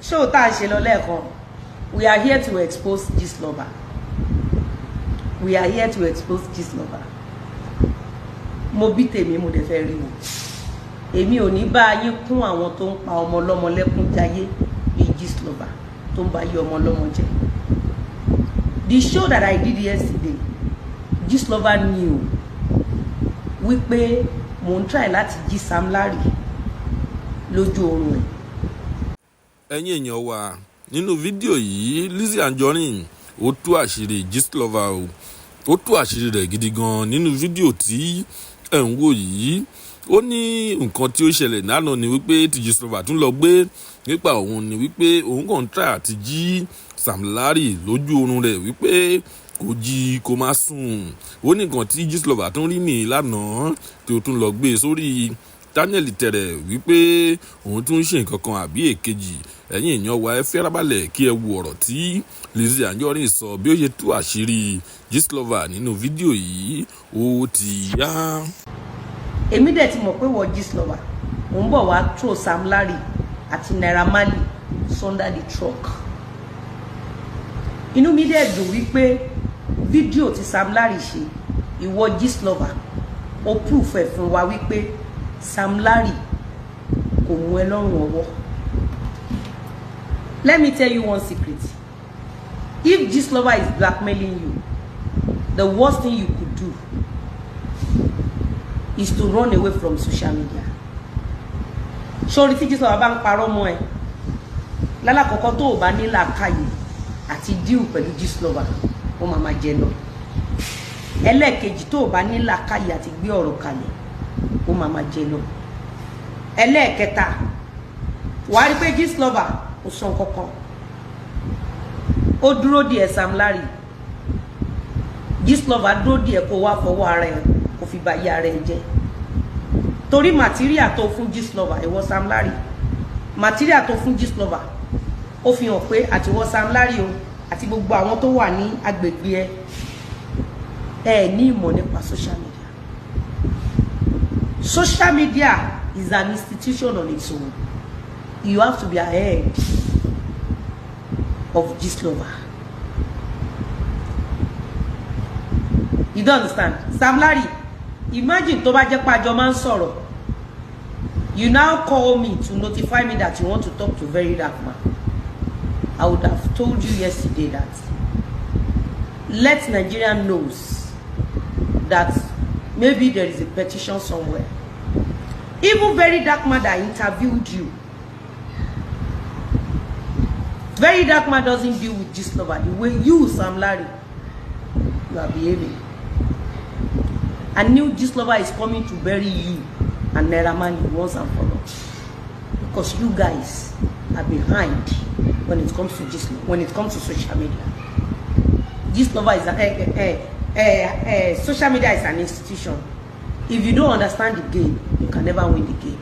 show tá ṣe lọ lẹ́ẹ̀kan. We are here to expose this lover. We are here to expose this lover. Mo bí tèmi mo dẹ̀ fẹ́ rí wọn. Èmi ò ní bá yín kún àwọn tó ń pa ọmọ ọlọ́mọ lẹ́kún jayé bí this lover tó ń bá yí ọmọ ọlọ́mọ jẹ́. The show that I did yesterday, this lover knew wípé mo ń try láti jí Sam Larry lójú oorun ẹ̀. Ẹ̀yin èèyàn wa nínú fídíò yìí Lizzy Anjorin ó tú àṣírí gist lover o ó tú àṣírí rẹ̀ gidi gan nínú fídíò tí ẹ̀ ń wò yìí. Ó ní nǹkan tí ó ṣẹlẹ̀ lánàá ni wípé tí gist lover tún lọ gbé nípa òun ni wípé òun kàn ń try àti jí Sam Larry lójú oorun rẹ̀ wípé kò jí kó má sùn. Ó ní nǹkan tí gist lover tún rí ní lánàá tí ó tún lọ gbé sórí Daniel tẹ̀rẹ̀ wípé òun tún ń ṣe nǹkan kan àbí èkejì. Ẹ̀yin èèyàn wa ẹ fẹ́rabalẹ̀ kí ẹ wo ọ̀rọ̀ tí Lizzy Anjorin sọ bí ó ṣe tú àṣírí gist lover nínú fídíò yìí ó ti yá. Èmi dẹ̀ ti mọ̀ pé wọ́n gist lover mo ń bọ̀ wá throw Sam Larry àti Naira Marley under the truck. Inú mi dẹ̀ dùn wípé fídíò tí Sam Larry ṣe ìwọ gist lover ó proof ẹ̀ fún wa wípé Sam Larry kò mú ẹ lọ́rùn ọwọ́. Let me tell you one secret. If gist lover is blackmailing you, the worst thing you could do is to run away from social media. Sori tí gist lover bá ń parọ́ mọ́ ẹ lálàkọ́kọ́ tó o bá ní làákàyè àti deal pẹ̀lú gist lover ó máa máa jẹ lọ. Ẹlẹ́ẹ̀kejì tó o bá ní làákàyè àti gbé ọ̀rọ̀ kalẹ̀ ó máa máa jẹ lọ. Ẹlẹ́ẹ̀kẹta wàá rí pé gist lover ó sọ kankan ó dúró díẹ̀ Sam Larry gist lover dúró díẹ̀ kó wá fọwọ́ ara ẹ̀ kó fi bà yá ara ẹ̀ jẹ́ torí material tó fún gist lover ìwọ Sam Larry material tó fún gist lover ó fi hàn pé àtiwọ Sam Larry o àti gbogbo àwọn tó wà ní agbègbè ẹ ní ìmọ̀ nípa social media. Social media is an institution on its own. You have to be ahead of gist lover. You don't understand? Sam Larry, imagine tó bá jẹ́ pé àjọ máa ń sọ̀rọ̀. You now call me to notify me that you want to talk to very dark man. I would have told you yesterday that let Nigeria knows that maybe there is a petition somewhere. Even very dark man that interviewed you, very dark man doesn't deal with gist lover the way you, Sam Larry, you are behaving. A new gist lover is coming to bury you and Naira Marley once and for all, because you guys are behind when it comes to gist, when it comes to social media. Gist lover is social media is an institution. If you don't understand the game, you can never win the game.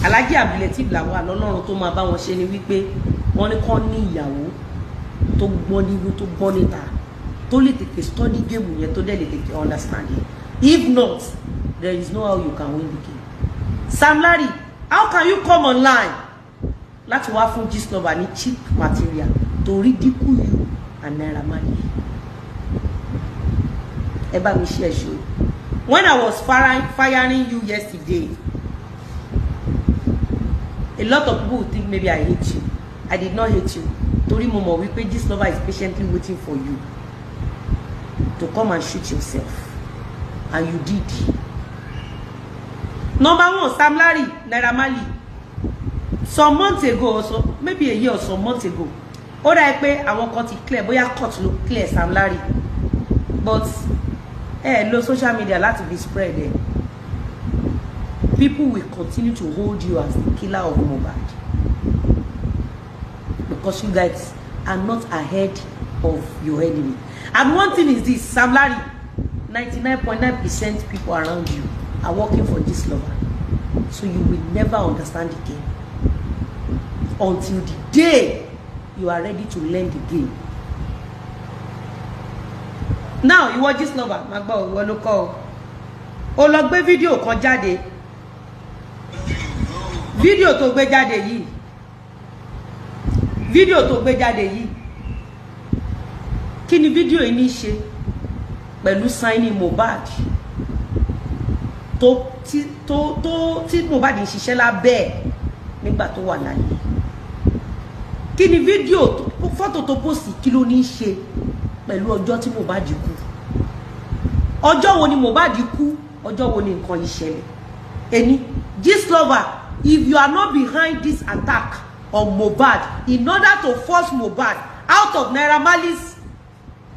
Alhaji Abdulateef làwọn àlọ́lọ́run tó máa bá wọn ṣe ni wípé wọ́n ní kán ní ìyàwó tó gbọ́n nínú tó gbọ́n níta tó lè tètè study game yẹn tó dẹ̀ lè tètè understand it. If not, there is no how you can win the game. Sam Larry, how can you come online láti wá fún gist lover ní cheap material to ridicule you and Naira Marley? Ẹ bá mi share show. When I was firing you yesterday, a lot of people would think maybe I hate you. I did not hate you. Torí mo mọ̀ wípé gist lover is patiently waiting for you to come and shoot yourself, and you did. Number one, Sam Larry, Naira Marley. Some months ago, or so maybe a year or some months ago, ó dà pé àwọn kan ti clear, bóyá court ló clear Sam Larry, but no social media láti be spread there. People will continue to hold you as the killer of Mohbad because you guys are not ahead of your enemy. And one thing is this, Sam Larry, 99.9% people around you are working for this lover, so you will never understand the game until the day you are ready to learn the game. Now you watch this lover, magbo ìwọ ló kọ o lọ gbé fídíò kan jáde. Fídíò tó gbé jáde yìí. Fídíò tó gbé jáde yìí. Kí ni fídíò yìí ní ṣe pẹ̀lú signing Mohbad? Tí Mohbad ń ṣiṣẹ́ lábẹ́ nígbà tó wà láyé. Kí ni fídíò fọ́tò tó post kí ló ní ṣe pẹ̀lú ọjọ́ tí Mohbad kú? Ọjọ́ wo ni Mohbad kú? Ọjọ́ wo ni nǹkan yìí ṣẹlẹ̀? Eni, this lover, if you are not behind this attack on Mohbad in order to force Mohbad out of Naira Marley's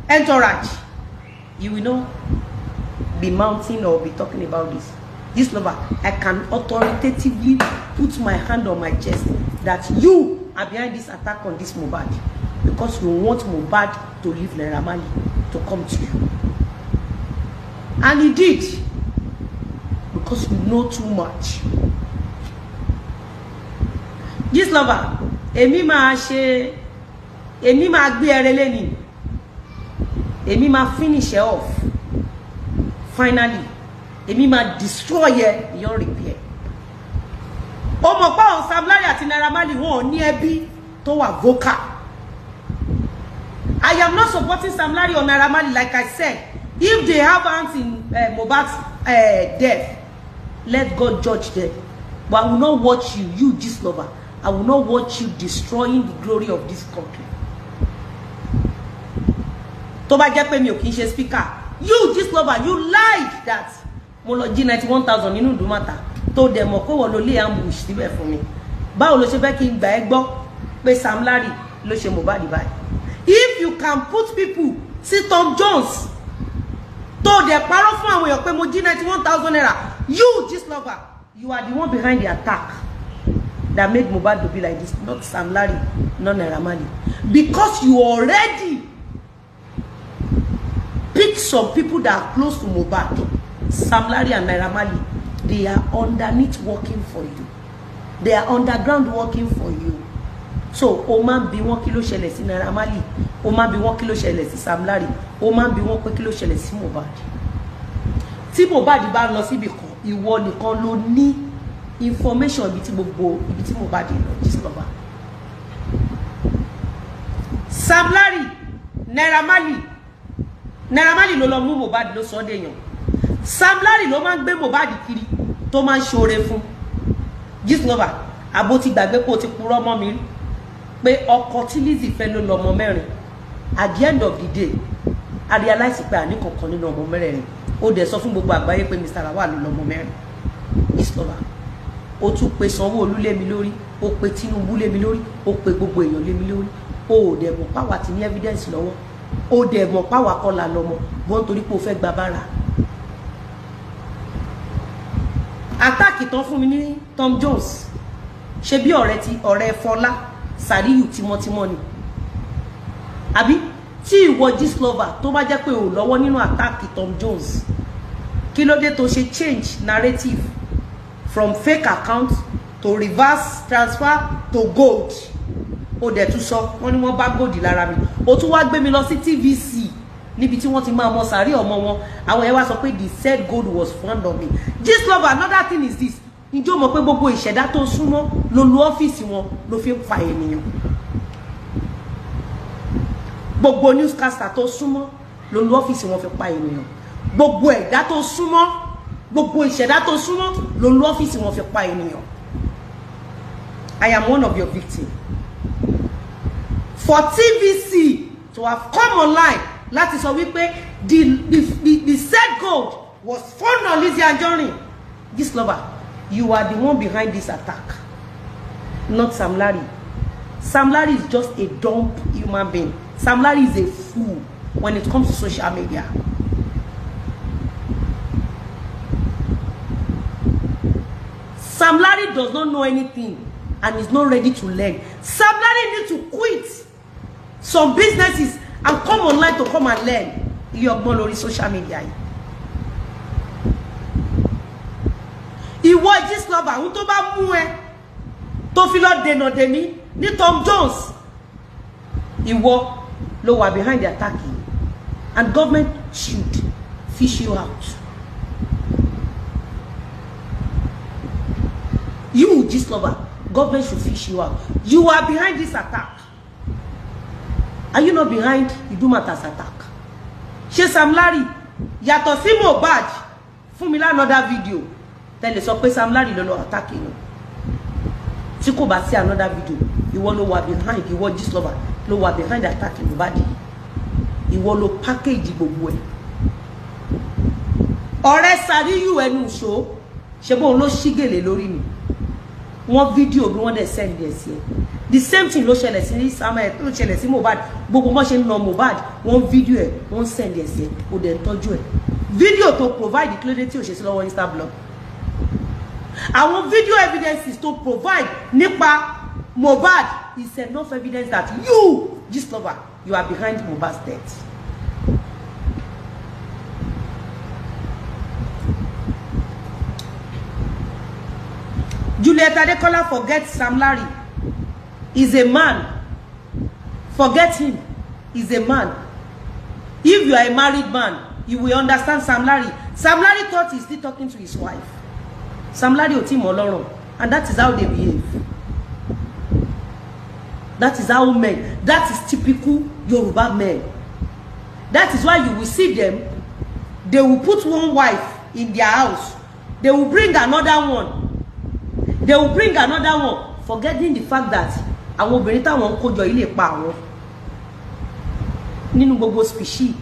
entourage, you will not be mounting or be talking about this. This lover, I can authoritatively put my hand on my chest that you are behind this attack on this Mohbad because you want Mohbad to leave Naira Marley to come to you. And he did because you know too much. This lover, èmi máa gbé ẹrẹ lẹ́ni. Èmi máa finish her off. Finally, èmi máa destroy her beyond repair. Ó mọ̀ pé àwọn Sam Larry àti Naira Marley wọn ò ní ẹbí tó wà vocal. I am not supporting Sam Larry or Naira Marley, like I said. If they have hands in Mohbad's death, let God judge them. But I will not watch you this lover. I will not watch you destroying the glory of this country. Tó bá jẹ́ pé mi ò kì í ṣe speaker, you this lover, you lied that mo lọ jí 91,000 nínú Ìdúmọ̀tà tó dẹ̀ mọ̀ pé wọ́n ló lé ambush síbẹ̀ fún mi. Báwo ló ṣe fẹ́ kí n gbà ẹ́ gbọ́ pé Sam Larry ló ṣe Mohbad báyìí? If you can put people, see Tom Jones, tó dẹ̀ parọ́ fún àwọn èèyàn pé mo jí 91,000 naira, you this lover, you are the one behind the attack that made Mohbad to be like this, not Sam Larry, not Naira Marley. Because you already pick some people that are close to Mohbad, Sam Larry and Naira Marley. They are underneath working for you. They are underground working for you. So, o máa ń bi wọ́n kí ló ṣẹlẹ̀ sí Naira Marley, o máa ń bi wọ́n kí ló ṣẹlẹ̀ sí Sam Larry, o máa ń bi wọ́n pé kí ló ṣẹlẹ̀ sí Mohbad. Tí Mohbad bá lọ síbi kan, ìwọ nìkan ló ní information ibi tí Mohbad lọ, just lover. Sam Larry, Naira Marley ló lọ mú Mohbad ló sọ déyàn. Sam Larry ló máa ń gbé Mohbad kiri tó máa ń ṣoore fún. Just lover, àbó ti gbàgbé pé o ti purọ́ mọ́ mi pé ọkọ tí Lizzy fẹ́ ló lọ́mọ mẹ́rin. At the end of the day, I realize pé àní kankan nínú ọmọ mẹ́rin. Ó dẹ̀ sọ fún gbogbo àgbáyé pé Mr. Lawal ló lọ́mọ mẹ́rin. Just lover, ó tún pe Sanwó-Olú lé mi lórí, ó pe Tinubu lé mi lórí, ó pe gbogbo èèyàn lé mi lórí. Ó dẹ̀ mọ̀ páwa ti ní evidence lọ́wọ́. Ó dẹ̀ mọ̀ páwa kọ́ la lọ́mọ bọ́n torí pé ó fẹ́ gba bára. Attack tán fún mi ní Tom Jones. Ṣé bí ọ̀rẹ́ Fọlá Sàríyù tímọ́tímọ́ ni? Àbí tí ìwọ this lover tó bá jẹ́ pé ò lọ́wọ́ nínú attack Tom Jones, kí ló dé tó ṣe change narrative from fake account to reverse transfer to gold? Ó dẹ̀ tún sọ wọ́n ní wọ́n bá gold lára mi. Ó tún wá gbé mi lọ sí TVC níbi tí wọ́n ti máa mọ sàárì ọmọ wọn. Àwọn yẹn wá sọ pé the said gold was found on me. This lover, another thing is this. Ǹjọ́ mọ̀ pé gbogbo ìṣẹ̀dá tó súnmọ́ ló lu ọ́fíìsì wọn ló fi ń pa ènìyàn. Gbogbo newscaster tó súnmọ́ ló lu ọ́fíìsì wọn fi pa ènìyàn. Gbogbo ẹ̀dá tó súnmọ́, gbogbo ìṣẹ̀dá tó súnmọ́ ló lu ọ́fíìsì wọn fi pa ènìyàn. I am one of your victims. For TVC to have come online láti sọ wípé the said gold was found on Lizzy Anjorin. This lover, you are the one behind this attack, not Sam Larry. Sam Larry is just a dumb human being. Sam Larry is a fool when it comes to social media. Sam Larry does not know anything and is not ready to learn. Sam Larry needs to quit some businesses and come online to come and learn. Ilé ọgbọ́n lórí social media yìí. Ìwọ this lover, àwọn tó bá mú ẹ tó fi lọ dènà dè mí ní Tom Jones. Ìwọ ló wà behind the attack yìí. And government should fish you out. You, Gistlover, government should fish you out. You are behind this attack. Are you not behind Idumatas attack? Ṣé Sam Larry, yàtọ̀ sí Mohbad, fún mi another video. Tell us pé Sam Larry ló attack you. Tí kò bá sí another video, ìwọ ló wà behind, ìwọ Gistlover ló wà behind attacking Mohbad. Ìwọ ló package gbogbo ẹ̀. Ọ̀rẹ́ Sàríyù ẹnu ṣó, ṣé bó ló ṣígèlè lórí mi. Wọ́n video bí wọ́n dẹ̀ send ẹ̀ sí ẹ. The same thing ló ṣẹlẹ̀ sí Samuel, ló ṣẹlẹ̀ sí Mohbad. Gbogbo bó ṣe ń lọ Mohbad, wọ́n video ẹ̀, wọ́n send ẹ̀ sí ẹ, ó dẹ̀ ń tọ́jú ẹ̀. Video to provide clearly tí ò ṣe sí lọ́wọ́ Instablog. Àwọn video evidences to provide nípa Mohbad is enough evidence that you, Gistlover, you are behind Mohbad's death. Juliet Adekola, forget Sam Larry. He's a man. Forget him. He's a man. If you are a married man, you will understand Sam Larry. Sam Larry thought he's still talking to his wife. Sam Larry oti moloro, and that is how they behave. That is how men. That is typical Yoruba men. That is why you will see them. They will put one wife in their house. They will bring another one. They will bring another one, forgetting the fact that àwọn obìnrin táwọn kó jọ ilé pa àwọn nínú gbogbo species.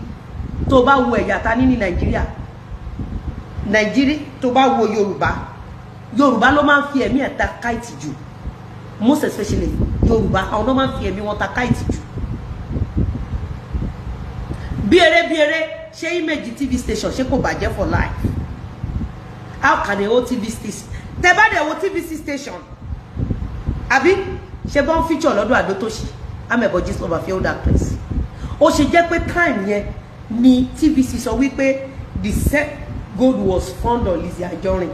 Tó bá wo ẹ̀yà ta ní Nàìjíríà, tó bá wo Yorùbá ló máa ń fi ẹ̀mí ẹ̀ ta káìtì jù. Most especially Yorùbá, àwọn ló máa ń fi ẹ̀mí wọn ta káìtì jù. Bí eré ṣé image TV station ṣé kò bàjẹ́ for life? How can a whole TV station? Tẹ́ bá dẹ̀ wo TVC station, àbí ṣe bọ́n feature lọ́dọ̀ Adótòṣì amẹ̀bọ̀ Gistlover failed actress. Ó ṣe jẹ́ pé time yẹn ni TVC sọ wípé the set gold was found on Lizzy Anjorin.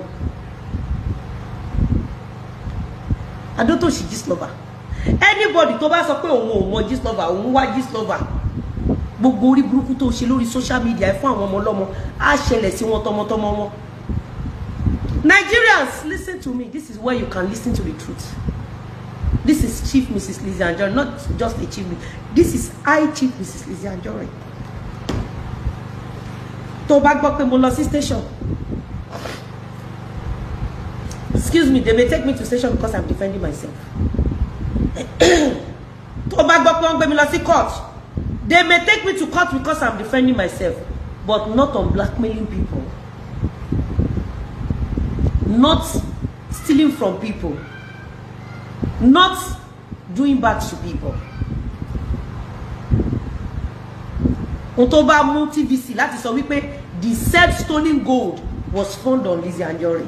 Adótòṣì Gistlover. Anybody tó bá sọ pé òun ò mọ Gistlover, òun wá Gistlover, gbogbo orí burúkú tó ṣe lórí social media ẹ fún àwọn ọmọ ọlọ́mọ á ṣẹlẹ̀ sí wọn tọmọtọmọ wọn. Nigerians, listen to me. This is where you can listen to the truth. This is Chief Mrs. Lizzy Anjorin, not just a chief. This is Chief Mrs. Lizzy Anjorin. Tó bá gbọ́ pé mo lọ sí station. Excuse me, they may take me to station because I'm defending myself. Tó bá gbọ́ pé wọ́n gbé mi lọ sí court. They may take me to court because I'm defending myself, but not on blackmailing people. Not stealing from people, not doing bad to people. Tó bá mú TVC láti sọ wípé the said stolen gold was found on Lizzy Anjorin.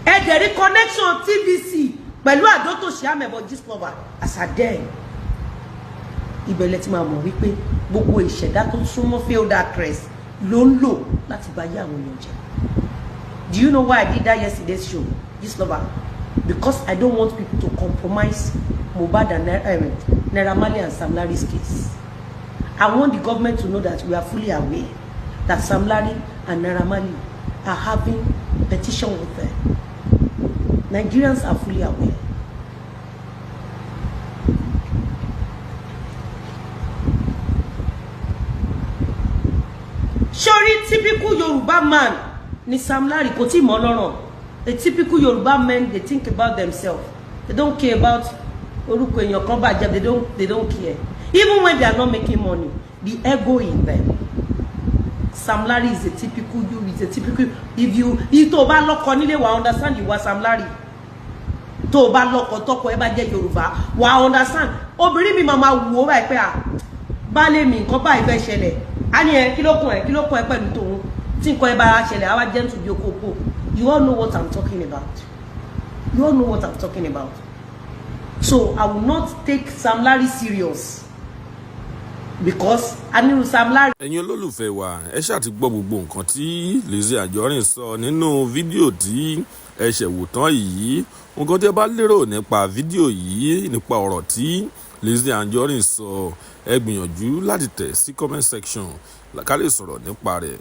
There is connection TVC pẹ̀lú Adótòṣì amẹ̀bọ̀ Gistlover as a den. Ibẹ̀lẹ̀ tí máa mọ̀ wípé gbogbo ìṣẹ̀dá tó súnmọ́ failed actress ló ń lò láti bá yé àwọn èèyàn jẹ́. Do you know why I did that yesterday's show, Gistlover? Because I don't want people to compromise Mohbad and Naira Marley and Sam Larry's case. I want the government to know that we are fully aware that Sam Larry and Naira Marley are having petition with them. Nigerians are fully aware. Surely, typical Yoruba man. Ni Sam Larry kò tí mọ́ lọ́rùn. The typical Yoruba men, they think about themselves. They don't care about orúkọ èèyàn kan bàjẹ́. They don't care. Even when they are not making money, the ego in them. Sam Larry is a typical you. Is a typical. If tó bá lọ́kọ nílé wa understand you wa Sam Larry. Tó bá lọ́kọ tọ́kọ ẹ bá jẹ́ Yorùbá wa understand. Obìnrin mi máa wò ó báyìí pé baálé mi nǹkan báyìí fẹ́ ṣẹlẹ̀. A ní ẹ kí ló kún ẹ pẹ̀lú tòun. You all know what I'm talking about. You all know what I'm talking about. So I will not take Sam Larry serious because I knew Sam Larry. Ẹ̀yin olólùfẹ́ wa, ẹ ṣáà ti gbọ́ gbogbo nǹkan tí Lizzy Anjorin sọ nínú fídíò tí ẹ ṣẹ̀ wò tán yìí. Nǹkan tí ẹ bá lérò nípa fídíò yìí, nípa ọ̀rọ̀ tí Lizzy Anjorin sọ, ẹ gbìyànjú láti tẹ̀ sí comment section ká lè sọ̀rọ̀ nípa rẹ̀.